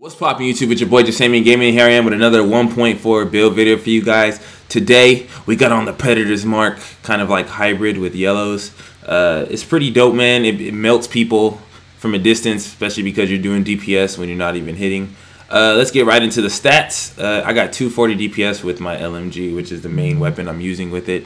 What's poppin' YouTube? It's your boy Jesimein Gaming. Here I am with another 1.4 build video for you guys. Today we got on the Predator's Mark, kind of like hybrid with yellows. It's pretty dope, man. It melts people from a distance, especially because you're doing DPS when you're not even hitting. Let's get right into the stats. I got 240 DPS with my LMG, which is the main weapon I'm using with it.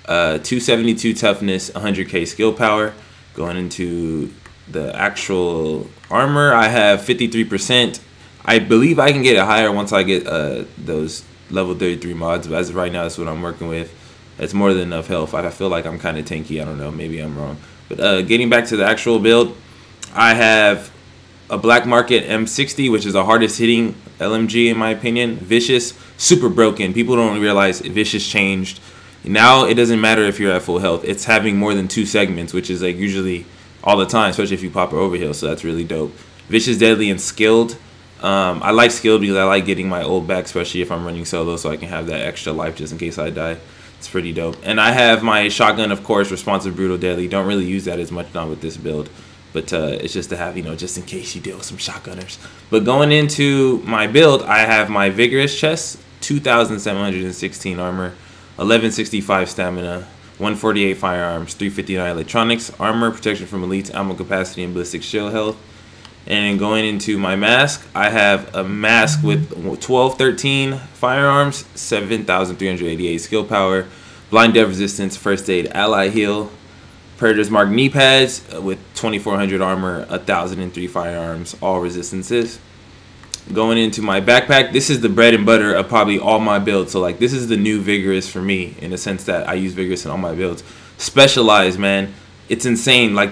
272 toughness, 100k skill power. Going into the actual armor, I have 53%. I believe I can get it higher once I get those level 33 mods, but as of right now, that's what I'm working with. It's more than enough health. I feel like I'm kind of tanky. I don't know. Maybe I'm wrong. But getting back to the actual build, I have a Black Market M60, which is the hardest hitting LMG in my opinion. Vicious, super broken. People don't realize Vicious changed. Now it doesn't matter if you're at full health. It's having more than 2 segments, which is like usually all the time, especially if you pop her overheal. So that's really dope. Vicious, deadly, and skilled. I like skilled because I like getting my ult back, especially if I'm running solo, so I can have that extra life just in case I die. It's pretty dope. And I have my shotgun, of course, responsive, brutal, deadly. Don't really use that as much now with this build, but it's just to have, you know, just in case you deal with some shotgunners. But going into my build, I have my vigorous chest, 2,716 armor, 1165 stamina, 148 firearms, 359 electronics, armor, protection from elites, ammo capacity, and ballistic shield health. And going into my mask, I have a mask with 1213 firearms, 7,388 skill power, blind death resistance, first aid, ally heal, Predator's Mark knee pads with 2400 armor, 1003 firearms, all resistances. Going into my backpack, this is the bread and butter of probably all my builds. So like this is the new Vigorous for me in the sense that I use Vigorous in all my builds. Specialized, man, it's insane like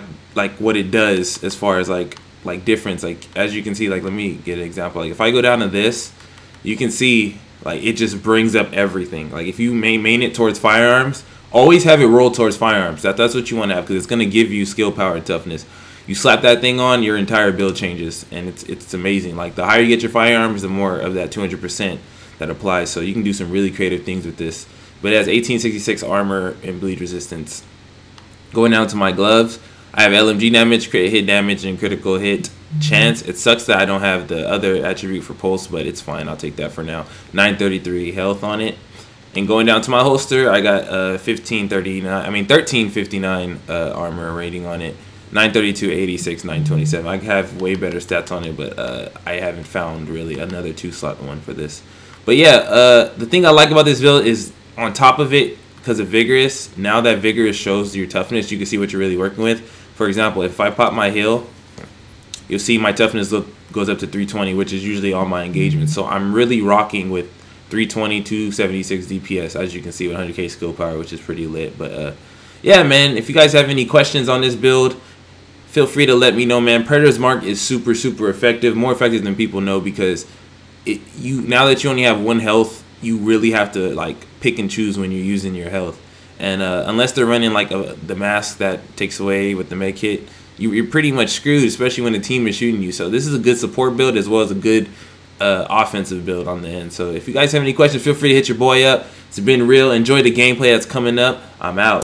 what it does as far as like difference. Like as you can see, like let me get an example. Like if I go down to this, you can see like it just brings up everything. Like if you main it towards firearms, always have it roll towards firearms. That's what you want to have, because it's going to give you skill, power, and toughness. You slap that thing on, your entire build changes, and it's amazing. Like the higher you get your firearms, the more of that 200% that applies. So you can do some really creative things with this. But it has 1866 armor and bleed resistance. Going down to my gloves, I have LMG damage, crit hit damage, and critical hit chance. It sucks that I don't have the other attribute for pulse, but it's fine. I'll take that for now. 933 health on it. And going down to my holster, I got 1359 armor rating on it. 932, 86, 927. I have way better stats on it, but I haven't found really another 2-slot one for this. But yeah, the thing I like about this build is on top of it, because of Vigorous, now that Vigorous shows your toughness, you can see what you're really working with. For example, if I pop my heal, you'll see my toughness goes up to 320, which is usually all my engagements. So I'm really rocking with 320, 276 DPS, as you can see, with 100k skill power, which is pretty lit. But yeah, man, if you guys have any questions on this build, feel free to let me know, man. Predator's Mark is super effective, more effective than people know, because now that you only have 1 health, you really have to like pick and choose when you're using your health. And unless they're running like the mask that takes away with the med kit, you're pretty much screwed, especially when the team is shooting you. So this is a good support build as well as a good offensive build on the end. So if you guys have any questions, feel free to hit your boy up. It's been real. Enjoy the gameplay that's coming up. I'm out.